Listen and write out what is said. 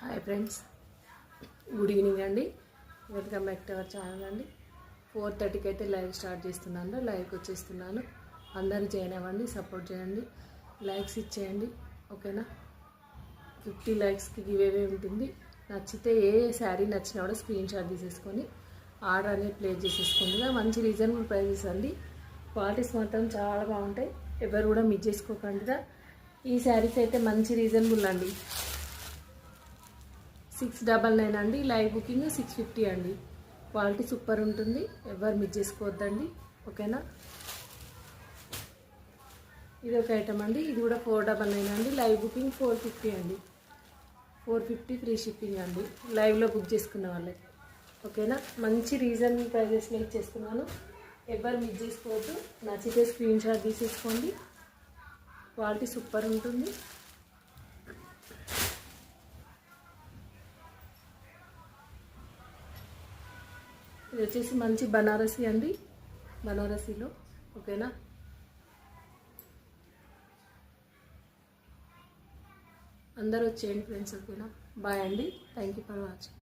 Hi friends, good evening అండి. Welcome back to our channel అండి. 4:30కి అయితే లైవ్ స్టార్ట్ చేస్తున్నాను. లైవ్కి వచ్చేస్తున్నాను. అందరూ జాయిన్ అవ్వండి, సపోర్ట్ చేయండి, లైక్స్ ఇచ్చేయండి. ఓకేనా? 50 లైక్స్కి గివేవే ఉంటుంది. నచ్చితే ఏ శారీ నచ్చినా కూడా స్క్రీన్ షాట్ తీసేసుకొని ఆర్డర్ అనేది ప్లేస్ చేసేసుకోండి. మంచి రీజనబుల్ ప్రైజెస్ అండి. క్వాలిటీస్ మాత్రం చాలా బాగుంటాయి. ఎవరు కూడా మిస్ చేసుకోకుండా. ఈ శారీస్ అయితే మంచి రీజనబుల్ అండి. 699 అండి. లైవ్ బుకింగ్ 650 అండి. క్వాలిటీ సూపర్ ఉంటుంది. ఎవరు మిస్ చేసుకోవద్దండి. ఓకేనా? ఇది ఒక ఐటమ్ అండి. ఇది కూడా 499 అండి. లైవ్ బుకింగ్ 450 అండి. 450 ఫ్రీ షిప్పింగ్ అండి, లైవ్లో బుక్ చేసుకున్న వాళ్ళకి. ఓకేనా? మంచి రీజనబుల్ ప్రైజెస్లో ఇచ్చేస్తున్నాను. ఎవరు మిస్ చేసుకోవద్దు. నచ్చితే స్క్రీన్ షాట్ తీసేసుకోండి. క్వాలిటీ సూపర్ ఉంటుంది. ఇది వచ్చేసి మంచి బనారసి అండి, బనారసీలో. ఓకేనా? అందరూ వచ్చేయండి ఫ్రెండ్స్. ఓకేనా? బాయ్ అండి. Thank you for watching.